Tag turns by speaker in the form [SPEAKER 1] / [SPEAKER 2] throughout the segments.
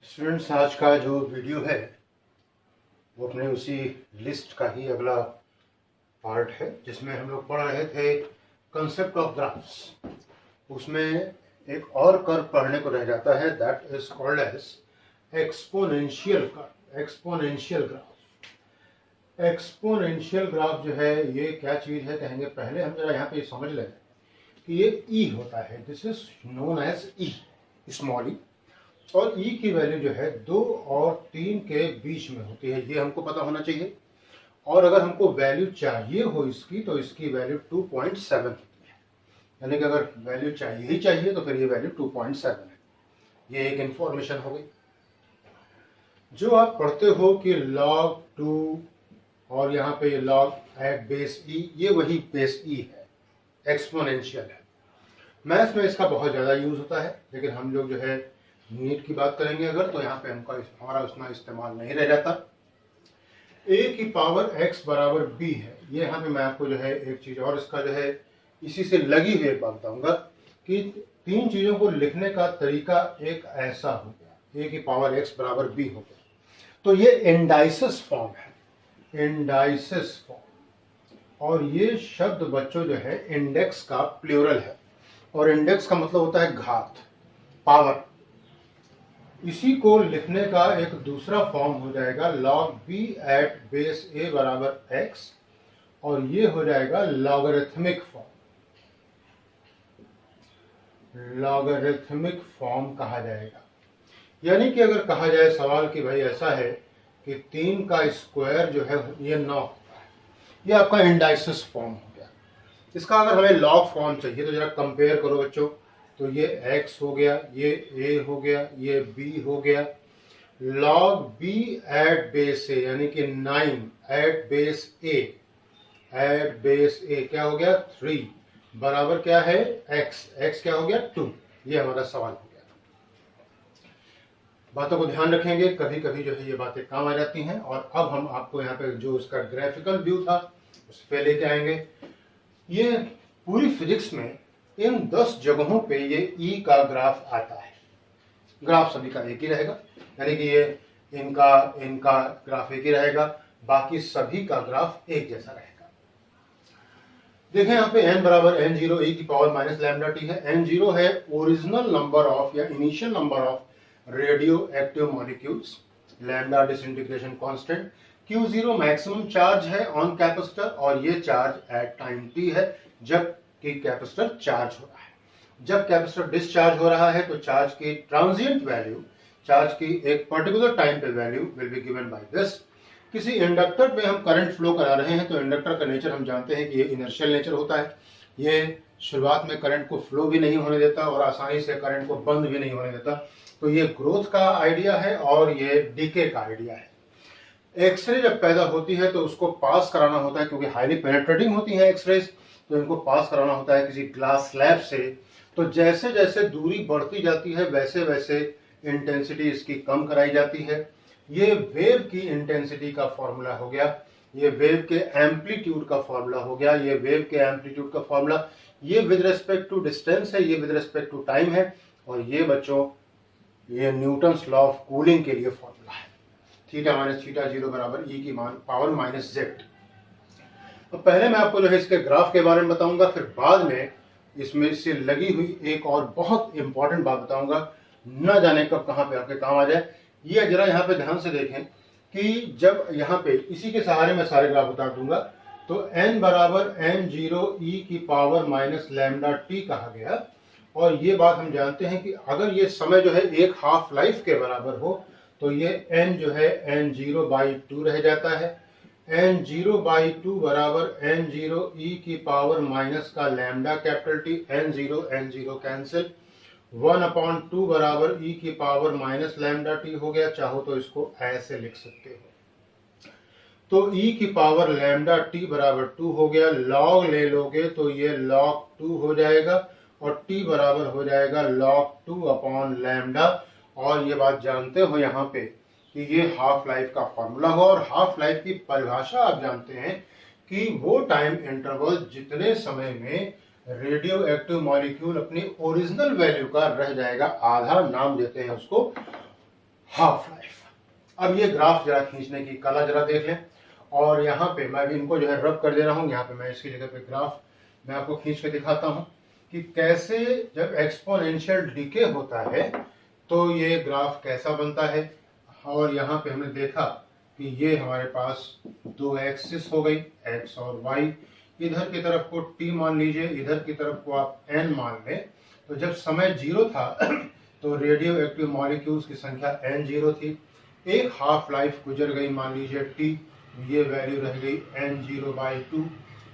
[SPEAKER 1] Students, आज का जो वीडियो है वो अपने उसी लिस्ट का ही अगला पार्ट है जिसमें हम लोग पढ़ रहे थे कंसेप्ट ऑफ ग्राफ्स। उसमें एक और कर्व पढ़ने को रह जाता है, that is called as exponential curve. Exponential graph, exponential graph जो है ये क्या चीज है कहेंगे। पहले हम जरा यहाँ पे समझ लें कि ये ई होता है, this is known as e, small e. और e की वैल्यू जो है 2 और 3 के बीच में होती है, ये हमको पता होना चाहिए। और अगर हमको वैल्यू चाहिए हो इसकी तो इसकी वैल्यू 2.7 होती है, यानी कि अगर वैल्यू चाहिए ही चाहिए तो फिर ये वैल्यू 2.7 है। ये एक इंफॉर्मेशन हो गई। जो आप पढ़ते हो कि log 2 और यहाँ पे ये log एट बेस e, ये वही बेस e है, एक्सपोनेंशियल है। मैथ्स में इसका बहुत ज़्यादा यूज होता है, लेकिन हम लोग जो है नीट की बात करेंगे अगर तो यहाँ पे हमारा उतना इस्तेमाल नहीं रह जाता। a की पावर x बराबर b है। ये यहाँ पे मैं आपको जो है एक चीज और इसका जो है इसी से लगी हुई एक बात बताऊंगा कि तीन चीजों को लिखने का तरीका एक ऐसा हो गया, a की पावर x बराबर b हो गया, तो ये इंडाइसिस फॉर्म है, इंडाइसिस फॉर्म। और ये शब्द बच्चों जो है इंडेक्स का प्लूरल है, और इंडेक्स का मतलब होता है घात, पावर। इसी को लिखने का एक दूसरा फॉर्म हो जाएगा log b at base a बराबर x, और ये हो जाएगा लॉगरिथमिक फॉर्म। लॉगरिथमिक फॉर्म कहा जाएगा। यानी कि अगर कहा जाए सवाल कि भाई ऐसा है कि 3 का स्क्वायर जो है ये 9 होता है, ये आपका इंडाइसिस फॉर्म हो गया। इसका अगर हमें लॉग फॉर्म चाहिए तो जरा कंपेयर करो बच्चों, तो ये x हो गया, ये a हो गया, ये b हो गया। log b at base a यानी कि 9 at base a, at base a क्या हो गया 3 बराबर क्या है x, x क्या हो गया 2। ये हमारा सवाल हो गया। बातों को ध्यान रखेंगे, कभी कभी जो है ये बातें काम आ जाती हैं। और अब हम आपको यहाँ पे जो इसका ग्राफिकल व्यू था उस पे लेके आएंगे। ये पूरी फिजिक्स में इन 10 जगहों पे ये ई का ग्राफ आता है। ग्राफ सभी का एक ही रहेगा, यानी कि ये इनका ग्राफ एक ही रहेगा, बाकी सभी का ग्राफ एक जैसा रहेगा। देखें यहाँ पे n बराबर n0 e की पावर माइनस लैम्डा टी है। n0 है ओरिजिनल नंबर ऑफ या initial number of radio active molecules, lambda disintegration constant. q0 maximum charge है ऑन कैपेसिटर, और ये चार्ज एट टाइम t है जब कि कैपेसिटर चार्ज हो रहा है। जब कैपेसिटर डिस्चार्ज हो रहा है तो चार्ज की ट्रांजिएंट वैल्यू, चार्ज की एक पर्टिकुलर टाइम पे value will be given by this. किसी इंडक्टर पे हम करंट फ्लो करा रहे हैं तो इंडक्टर का नेचर हम जानते हैं कि ये इनर्शियल नेचर होता है। ये शुरुआत में करंट को फ्लो भी नहीं होने देता और आसानी से करंट को बंद भी नहीं होने देता। तो ये ग्रोथ का आइडिया है और ये डीके का आइडिया है। एक्सरे जब पैदा होती है तो उसको पास कराना होता है, क्योंकि हाईली पेनेट्रेटिंग होती है एक्सरेज, तो इनको पास कराना होता है किसी ग्लास स्लैब से। तो जैसे जैसे दूरी बढ़ती जाती है वैसे वैसे इंटेंसिटी इसकी कम कराई जाती है। ये वेव की इंटेंसिटी का फॉर्मूला हो गया, ये वेव के एम्पलीट्यूड का फॉर्मूला हो गया, ये वेव के एम्पलीट्यूड का फॉर्मूला, ये विद रिस्पेक्ट टू डिस्टेंस है, ये विद रिस्पेक्ट टू टाइम है, और ये बच्चों ये न्यूटन्स लॉ ऑफ कूलिंग के लिए फॉर्मूला है। थीटा माइनस थीटा 0 बराबर ई की पावर माइनस जेड। तो पहले मैं आपको जो है इसके ग्राफ के बारे में बताऊंगा, फिर बाद में इसमें से लगी हुई एक और बहुत इंपॉर्टेंट बात बताऊंगा, न जाने कब कहां पे आपके काम आ जाए। ये जरा यहाँ पे ध्यान से देखें कि जब यहाँ पे इसी के सहारे मैं सारे ग्राफ बता दूंगा, तो n बराबर n0 e की पावर माइनस लैम्डा टी कहा गया। और ये बात हम जानते हैं कि अगर ये समय जो है एक हाफ लाइफ के बराबर हो तो ये n जो है n0/2 रह जाता है। n0/2 बराबर n0 e की पावर माइनस का lambda capital T, n0 cancel, 1/2 बराबर e की पावर माइनस लैम्डा टी हो गया। चाहो तो इसको ऐसे लिख सकते हो, तो e की पावर लैम्डा टी बराबर 2 हो गया। लॉग ले लोगे तो ये log 2 हो जाएगा, और t बराबर हो जाएगा log 2 अपॉन लैम्डा। और ये बात जानते हो यहाँ पे कि ये हाफ लाइफ का फॉर्मूला हो, और हाफ लाइफ की परिभाषा आप जानते हैं कि वो टाइम इंटरवल जितने समय में रेडियो एक्टिव मॉलिक्यूल अपनी ओरिजिनल वैल्यू का रह जाएगा आधा, नाम देते हैं उसको हाफ लाइफ। अब ये ग्राफ जरा खींचने की कला जरा देख लें, और यहाँ पे मैं भी इनको जो है रब कर दे रहा हूँ। यहाँ पे मैं इसकी जगह पे ग्राफ मैं आपको खींच के दिखाता हूँ कि कैसे जब एक्सपोनेंशियल डिके होता है तो ये ग्राफ कैसा बनता है। और यहाँ पे हमने देखा कि ये हमारे पास दो एक्सिस हो गई, एक्स और वाई। इधर की तरफ को t मान लीजिए, इधर की तरफ को आप n मान लें। तो जब समय 0 था तो रेडियो एक्टिव मॉलिक्यूल्स की संख्या n0 थी। एक हाफ लाइफ गुजर गई, मान लीजिए t, ये वैल्यू रह गई n0/2।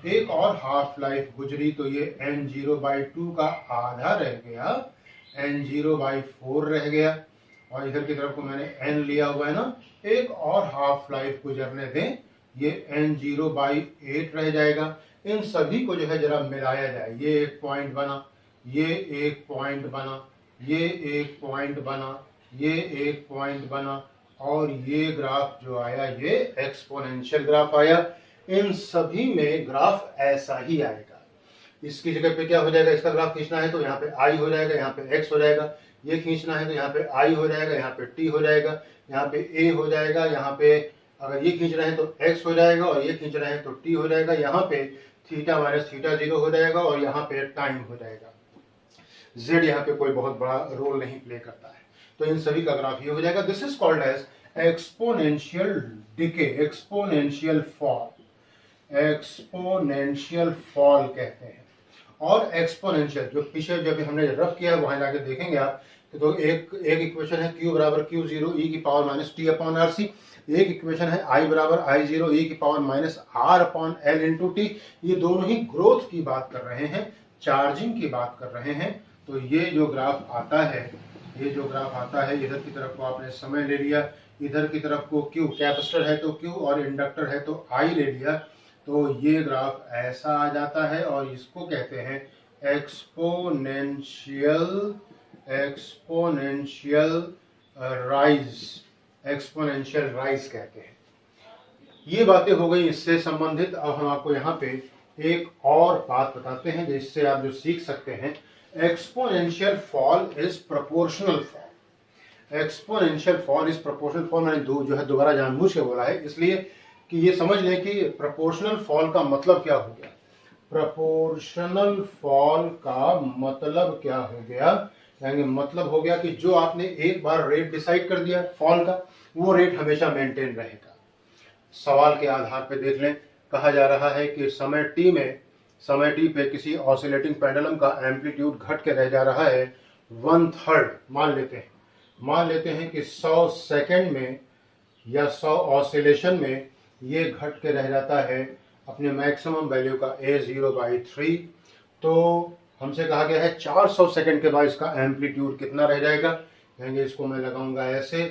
[SPEAKER 1] एक और हाफ लाइफ गुजरी तो ये n0/2 का आधा रह गया, n0/4 रह गया। और इधर की तरफ को मैंने n लिया हुआ है ना। एक और हाफ लाइफ गुजरने दें, ये n0/8 रह जाएगा। इन सभी को जो है जरा मिलाया जाए, ये एक पॉइंट बना, ये एक पॉइंट बना, ये एक पॉइंट बना, ये एक पॉइंट बना, और ये ग्राफ जो आया ये एक्सपोनेंशियल ग्राफ आया। इन सभी में ग्राफ ऐसा ही आएगा। इसकी जगह पे क्या हो जाएगा, इसका ग्राफ खींचना है तो यहाँ पे i हो जाएगा, यहाँ पे x हो जाएगा। ये खींचना है तो यहाँ पे i हो जाएगा, यहाँ पे t हो जाएगा, यहाँ पे a हो जाएगा। यहाँ पे अगर ये खींच रहे हैं तो x हो जाएगा, और ये खींच रहे हैं तो t हो जाएगा। यहाँ पे थीटा माइनस थीटा 0 हो जाएगा, और यहाँ पे टाइम हो जाएगा। z यहाँ पे कोई बहुत बड़ा रोल नहीं प्ले करता है। तो इन सभी का ग्राफ ये हो जाएगा। This is called as exponential decay, exponential fall, exponential fall कहते हैं। और एक्सपोनेंशियल जो पीछे जब हमने रफ किया वहां जाके देखेंगे आप, तो एक इक्वेशन है q बराबर q0 e की power minus t upon RC। एक इक्वेशन है I बराबर I0 e की power minus R upon L into T. ये दोनों ही ग्रोथ की बात कर रहे हैं, चार्जिंग की बात कर रहे हैं। तो ये जो ग्राफ आता है, ये जो ग्राफ आता है, इधर की तरफ को आपने समय ले लिया, इधर की तरफ को Q, कैपेसिटर है तो Q और इंडक्टर है तो I ले लिया, तो ये ग्राफ ऐसा आ जाता है। और इसको कहते हैं एक्सपोनेंशियल राइज, एक्सपोनेंशियल राइज कहते हैं। ये बातें हो गई इससे संबंधित। अब हम आपको यहाँ पे एक और बात बताते हैं जिससे आप जो सीख सकते हैं। Exponential fall is proportional fall. Exponential fall is proportional fall, मैंने जो है दोबारा जानबूझ के बोला है इसलिए कि ये समझ लें कि प्रोपोर्शनल फॉल का मतलब क्या हो गया। प्रोपोर्शनल फॉल का मतलब क्या हो गया, यानी मतलब हो गया कि जो आपने एक बार रेट डिसाइड कर दिया फॉल का, वो रेट हमेशा मेंटेन रहेगा। सवाल के आधार पर देख लें, कहा जा रहा है कि समय t पे किसी ऑसिलेटिंग पेंडुलम का एम्पलीट्यूड घट के रह जा रहा है 1/3। मान लेते हैं कि 100 सेकेंड में या 100 ऑसिलेशन में ये घट के रह जाता है अपने मैक्सिमम वैल्यू का A0/3। तो हमसे कहा गया है 400 सेकेंड के बाद इसका एम्पलीट्यूड कितना रह जाएगा, यानी इसको मैं लगाऊंगा ऐसे।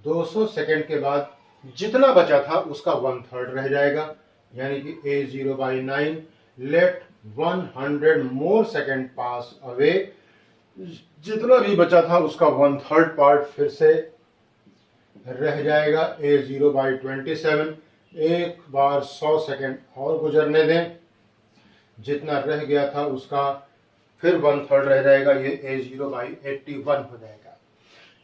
[SPEAKER 1] 200 सेकेंड के बाद जितना बचा था उसका 1/3 रह जाएगा, यानी कि A0/9। Late 100 more second pass away, जितना भी बचा था उसका 1/3 पार्ट फिर से रह जाएगा A0/27। एक बार 100 सेकेंड और गुजरने दें, जितना रह गया था उसका फिर 1/3 रह जाएगा, ये A0/81 हो जाएगा।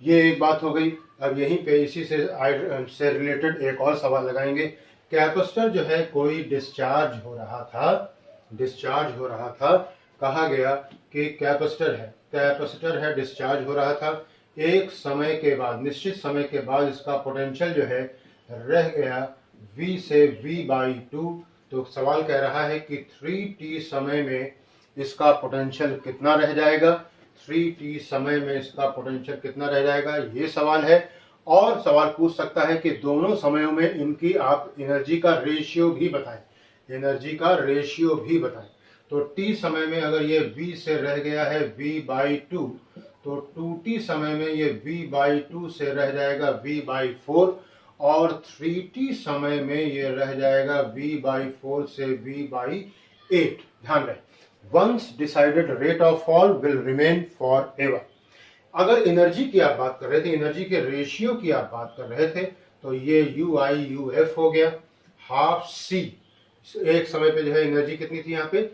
[SPEAKER 1] ये एक बात हो गई। अब यहीं पे इसी से रिलेटेड एक और सवाल लगाएंगे। कैपेसिटर जो है कोई डिस्चार्ज हो रहा था, कहा गया कि कैपेसिटर है डिस्चार्ज हो रहा था। एक समय के बाद, निश्चित समय के बाद इसका पोटेंशियल जो है रह गया V से V/2। तो सवाल कह रहा है कि 3t समय में इसका पोटेंशियल कितना रह जाएगा, 3t समय में इसका पोटेंशियल कितना रह जाएगा, ये सवाल है। और सवाल पूछ सकता है कि दोनों समयों में इनकी आप एनर्जी का रेशियो भी बताएं। तो t समय में अगर ये V से रह गया है V/2, तो 2t समय में ये V/2 से रह जाएगा V/4, और 3t समय में ये रह जाएगा V/4 से V/8। ध्यान रहे, once decided rate of fall will remain for ever. अगर एनर्जी की आप बात कर रहे थे, एनर्जी के रेशियो की आप बात कर रहे थे, तो ये UI/UF हो गया, हाफ C। एक समय पे जो है एनर्जी कितनी थी, यहाँ पे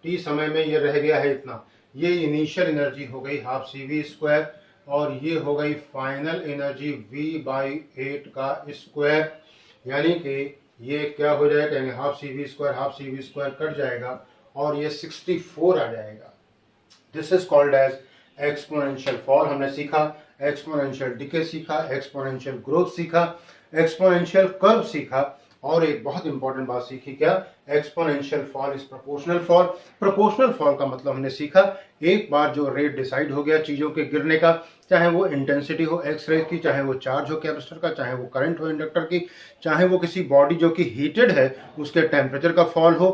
[SPEAKER 1] t समय में ये रह गया है इतना, ये इनिशियल एनर्जी हो गई हाफ CV²। और ये हो गई फाइनल एनर्जी V/8 का स्क्वायर, यानी कि ये क्या हो जाएगा, half C V square cut जाएगा और ये 64 आ जाएगा। This is called as exponential fall. हमने सीखा एक्सपोनेंशियल डिके सीखा, एक्सपोनेंशियल ग्रोथ सीखा, एक्सपोनेंशियल कर्व सीखा, और एक बहुत इंपॉर्टेंट बात सीखी, क्या, exponential fall is proportional fall. Proportional fall का मतलब हमने सीखा, एक बार जो रेट डिसाइड हो गया चीजों के गिरने का, चाहे वो इंटेंसिटी हो एक्स रे की, चाहे वो चार्ज हो कैपेसिटर का, चाहे वो करंट हो इंडक्टर की, चाहे वो किसी बॉडी जो कि हीटेड है उसके टेम्परेचर का फॉल हो,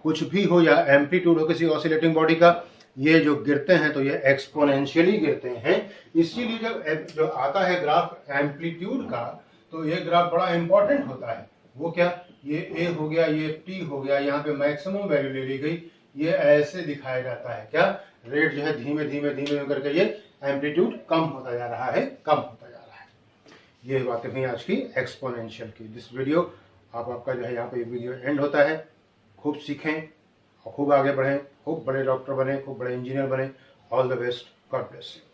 [SPEAKER 1] कुछ भी हो, या एम्पलीट्यूड हो किसी ऑसिलेटिंग बॉडी का, ये जो गिरते हैं तो ये एक्सपोनेंशियली गिरते हैं। इसीलिए जब जो आता है ग्राफ एम्पलीट्यूड का, तो ये ग्राफ बड़ा इंपॉर्टेंट होता है। वो क्या, ये ए हो गया, ये टी हो गया, यहाँ पे मैक्सिमम वैल्यू ले ली गई, ये ऐसे दिखाया जाता है, क्या, रेट जो है धीमे धीमे धीमे करके ये एम्पलीट्यूड कम होता जा रहा है, कम होता जा रहा है। ये बातें हुई आज की एक्सपोनेंशियल की। दिस वीडियो आपका जो है यहाँ पे वीडियो एंड होता है। खूब सीखें और खूब आगे बढ़ें, खूब बड़े डॉक्टर बने, खूब बड़े इंजीनियर बने। All the best, God bless you.